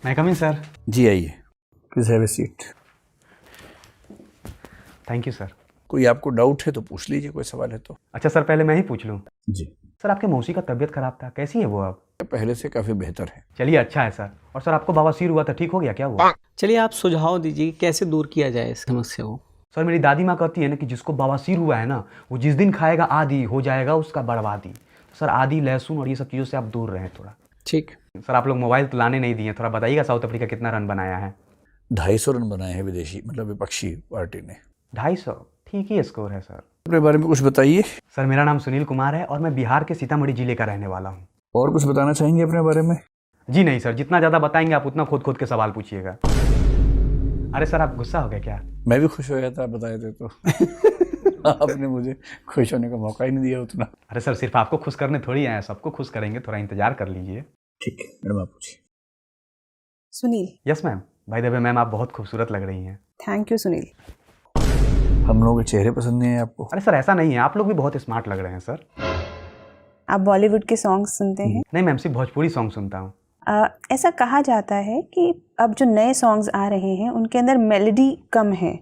मैं कम इन सर। जी आइए, please have a seat. Thank you sir. कोई आपको डाउट है तो पूछ लीजिए, कोई सवाल है तो। अच्छा सर, पहले मैं ही पूछ लूँ। जी, सर आपके मौसी का तबीयत खराब था, कैसी है वो अब? पहले से काफ़ी बेहतर है। चलिए अच्छा है सर। और सर आपको बवासीर हुआ था, ठीक हो गया क्या हुआ? चलिए आप सुझाव दीजिए कि कैसे दूर किया जाए इस समस्या को। सर मेरी दादी माँ कहती है ना कि जिसको बवासीर हुआ है ना, वो जिस दिन खाएगा आदि हो जाएगा उसका बर्बादी। तो सर आदि, लहसुन और ये सब चीज़ों से आप दूर रहें थोड़ा। ठीक। सर आप लोग मोबाइल तो लाने नहीं दिए, थोड़ा बताइएगा साउथ अफ्रीका कितना रन बनाया है? 250 रन बनाए हैं विदेशी, मतलब विपक्षी पार्टी ने। 250? ठीक ही स्कोर है सर। अपने बारे में कुछ बताइए। सर मेरा नाम सुनील कुमार है और मैं बिहार के सीतामढ़ी जिले का रहने वाला हूँ। और कुछ बताना चाहेंगे अपने बारे में? जी नहीं सर, जितना ज़्यादा बताएंगे आप उतना खोद खोद के सवाल पूछिएगा। अरे सर आप गुस्सा हो गए क्या? मैं भी खुश हो गया था, आप बताए थे तो। आपने मुझे खुश होने का मौका ही नहीं दिया उतना। अरे सर सिर्फ आपको खुश करने थोड़ी आए हैं, सबको खुश करेंगे, थोड़ा इंतजार कर लीजिए। ठीक है मैडम, आप पूछिए। Sunil. Yes ma'am. By the way ma'am, आप बहुत खूबसूरत लग रही हैं। Thank you Sunil. हम लोगों के चेहरे पसंद नहीं है आपको? अरे सर ऐसा नहीं है, आप लोग भी बहुत स्मार्ट लग रहे हैं सर। आप बॉलीवुड के सॉन्ग्स सुनते हैं? नहीं मैम, सिर्फ भोजपुरी सॉन्ग सुनता हूँ। ऐसा कहा जाता है कि अब जो नए सॉन्ग्स आ रहे हैं उनके अंदर मेलोडी कम है,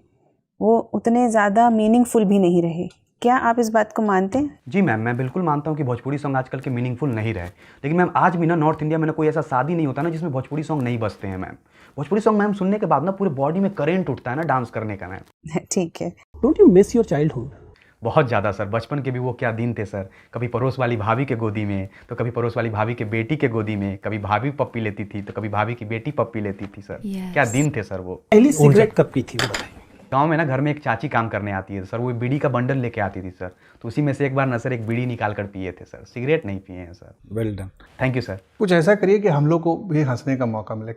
वो उतने ज़्यादा मीनिंगफुल भी नहीं रहे। क्या आप इस बात को मानते हैं? जी मैम, मैं बिल्कुल मानता हूँ कि भोजपुरी सॉन्ग आजकल के मीनिंगफुल नहीं रहे। लेकिन मैम आज भी ना नॉर्थ इंडिया में ना कोई ऐसा शादी नहीं होता ना जिसमें भोजपुरी सॉन्ग नहीं बजते हैं मैम। भोजपुरी सॉन्ग मैम सुनने के बाद ना पूरे बॉडी में करेंट उठता है ना डांस करने का मैम। ठीक है। Don't you miss your childhood? बहुत ज़्यादा सर, बचपन के भी वो क्या दिन थे सर। कभी पड़ोस वाली भाभी के गोदी में, तो कभी पड़ोस वाली भाभी के बेटी के गोदी में, कभी भाभी पप्पी लेती थी तो कभी भाभी की बेटी पप्पी लेती थी सर। क्या दिन थे सर वो। पहली सिगरेट कब पी थी वो बताइए। गांव में ना घर में एक चाची काम करने आती है सर, वो बीड़ी का बंडल लेके आती थी सर, तो उसी में से एक बार ना सर एक बीड़ी निकाल कर पिए थे सर, सिगरेट नहीं पिए हैं sir. Well done. Thank you sir. कुछ ऐसा करिए कि हम लोग को भी हंसने का मौका मिले।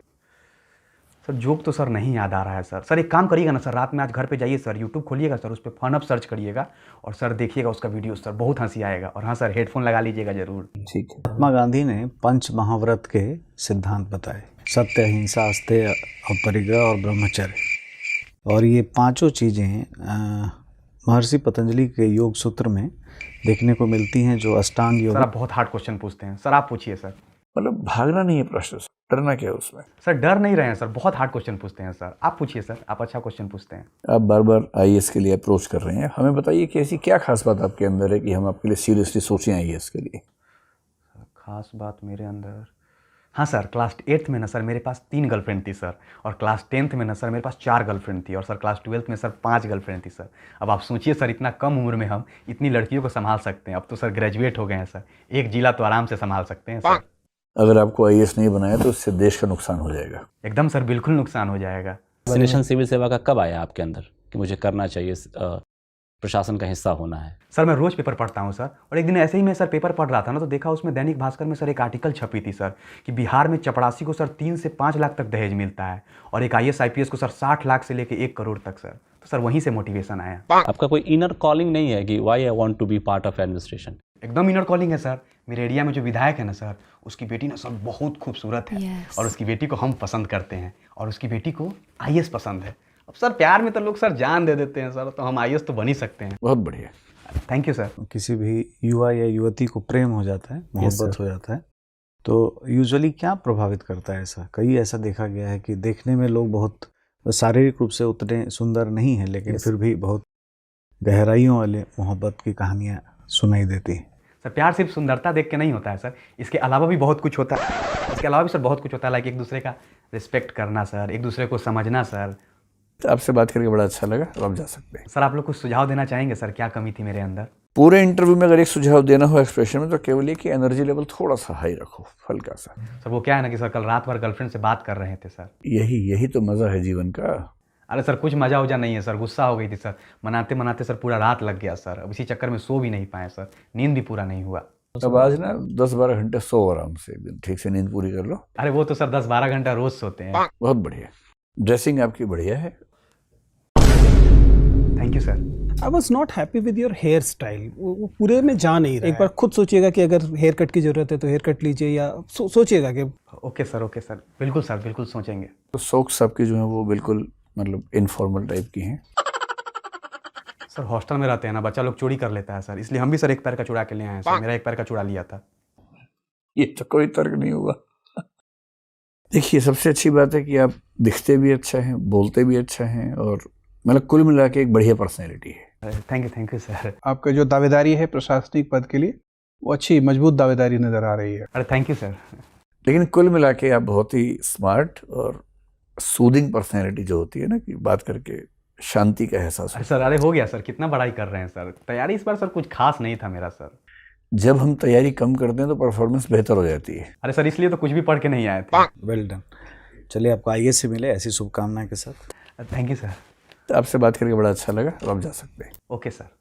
सर जोक तो सर नहीं याद आ रहा है सर। सर एक काम करिएगा ना सर, रात में आज घर पे जाइए सर, यूट्यूब खोलिएगा सर, उस पर फन अप सर्च करिएगा और सर देखिएगा उसका वीडियो सर, बहुत हंसी आएगा। और हाँ सर, हेडफोन लगा लीजिएगा जरूर। ठीक है। महात्मा गांधी ने पंच महाव्रत के सिद्धांत बताए, सत्य, अहिंसा, अस्तेय, अपरिग्रह और ब्रह्मचर्य। और ये पांचों चीज़ें महर्षि पतंजलि के योग सूत्र में देखने को मिलती हैं, जो अष्टांग योग। सर आप बहुत हार्ड क्वेश्चन पूछते हैं सर, आप पूछिए सर। मतलब भागना नहीं है प्रश्न, डरना क्या है उसमें? सर डर नहीं रहे हैं सर, बहुत हार्ड क्वेश्चन पूछते हैं सर, आप पूछिए सर, आप अच्छा क्वेश्चन पूछते हैं। आप बार बार आईएएस के लिए अप्रोच कर रहे हैं, हमें बताइए कि ऐसी क्या खास बात आपके अंदर है कि हम आपके लिए सीरियसली सोचें आईएएस के लिए? खास बात मेरे अंदर, हाँ सर, क्लास 8th में ना सर मेरे पास 3 गर्लफ्रेंड थी सर, और क्लास 10th में ना सर मेरे पास 4 गर्लफ्रेंड थी, और सर क्लास 12th में सर 5 गर्लफ्रेंड थी सर। अब आप सोचिए सर, इतना कम उम्र में हम इतनी लड़कियों को संभाल सकते हैं। अब तो सर ग्रेजुएट हो गए हैं सर, एक जिला तो आराम से संभाल सकते हैं सर। अगर आपको आईएएस नहीं बनाया तो इससे देश का नुकसान हो जाएगा। एकदम सर, बिल्कुल नुकसान हो जाएगा। वैक्सीनेशन सिविल सेवा का कब आया आपके अंदर कि मुझे करना चाहिए, प्रशासन का हिस्सा होना है? सर मैं रोज़ पेपर पढ़ता हूँ सर, और एक दिन ऐसे ही मैं सर पेपर पढ़ रहा था ना, तो देखा उसमें दैनिक भास्कर में सर एक आर्टिकल छपी थी सर कि बिहार में चपरासी को सर 3 से 5 लाख तक दहेज मिलता है, और एक आईएएस आईपीएस को सर 60 लाख से लेकर 1 करोड़ तक सर। तो सर वहीं से मोटिवेशन आया। आपका कोई इनर कॉलिंग नहीं है कि why I want to be part of administration? एकदम इनर कॉलिंग है सर। मेरे एरिया में जो विधायक है ना सर, उसकी बेटी ना सर बहुत खूबसूरत है, और उसकी बेटी को हम पसंद करते हैं, और उसकी बेटी को आईएएस पसंद है। अब सर प्यार में तो लोग सर जान दे देते हैं सर, तो हम आईएएस तो बन ही सकते हैं। बहुत बढ़िया। Thank you sir. किसी भी युवा या युवती को प्रेम हो जाता है, मोहब्बत हो जाता है, तो यूजुअली क्या प्रभावित करता है? ऐसा देखा गया है कि देखने में लोग बहुत शारीरिक रूप से उतने सुंदर नहीं हैं, लेकिन फिर भी बहुत गहराइयों वाले मोहब्बत की कहानियाँ सुनाई देती हैं। सर प्यार सिर्फ सुंदरता देख के नहीं होता है सर, इसके अलावा भी बहुत कुछ होता है। इसके अलावा भी सर बहुत कुछ होता है, लाइक एक दूसरे का रिस्पेक्ट करना सर, एक दूसरे को समझना सर। तो आपसे बात करके बड़ा अच्छा लगा, अब आप जा सकते हैं। सर आप लोग कुछ सुझाव देना चाहेंगे सर, क्या कमी थी मेरे अंदर? पूरे इंटरव्यू में अगर एक सुझाव देना हो एक्सप्रेशन में, तो केवल ये कि एनर्जी लेवल थोड़ा सा हाई रखो, हल्का सा। सर वो क्या है ना कि सर कल रात भर गर्लफ्रेंड से बात कर रहे थे सर। यही तो मज़ा है जीवन का। अरे सर कुछ मजा उजा नहीं है सर, गुस्सा हो गई थी सर, मनाते मनाते सर पूरा रात लग गया सर। अब इसी चक्कर में सो भी नहीं पाए सर, नींद भी पूरा नहीं हुआ। अब आज ना 10-12 घंटे सो आराम से, एक दिन ठीक से नींद पूरी कर लो। अरे वो तो सर 10-12 घंटा रोज सोते हैं। बहुत बढ़िया। ड्रेसिंग आपकी बढ़िया है। Thank you sir. I was not happy with your hair style, वो पूरे में जा नहीं रहा। एक बार खुद सोचिएगा कि अगर हेयर कट की जरूरत है तो हेयर कट लीजिए, या सोचिएगा कि ओके सर, बिल्कुल सर, बिल्कुल सोचेंगे। तो सॉक्स आपकी जो है वो बिल्कुल मतलब इनफॉर्मल टाइप की हैं। सर हॉस्टल में रहते हैं ना, बच्चा लोग चोरी कर लेता है सर, इसलिए हम भी सर एक पैर का चुरा के ले आए हैं सर। मेरा एक पैर का चुरा लिया था। ये तो कोई तर्क नहीं हुआ। देखिए, सबसे अच्छी बात है कि आप दिखते भी अच्छा हैं, बोलते भी अच्छा हैं, और मतलब कुल मिला के एक बढ़िया पर्सनैलिटी है। Thank you sir. आपका जो दावेदारी है प्रशासनिक पद के लिए, वो अच्छी मजबूत दावेदारी नजर आ रही है। अरे थैंक यू सर। लेकिन कुल मिला के आप बहुत ही स्मार्ट और सूदिंग पर्सनैलिटी जो होती है ना, कि बात करके शांति का एहसास अरे होता सर, अरे हो गया सर, कितना बड़ाई कर रहे हैं सर। तैयारी इस बार सर कुछ खास नहीं था मेरा सर। है। जब हम तैयारी कम करते हैं तो परफॉर्मेंस बेहतर हो जाती है। अरे सर, इसलिए तो कुछ भी पढ़ के नहीं आए थे। Well done. चलिए, आपको आईएएस से मिले ऐसी शुभकामनाएं के साथ। Thank you sir. तो आपसे बात करके बड़ा अच्छा लगा, अब आप जा सकते हैं। Okay sir.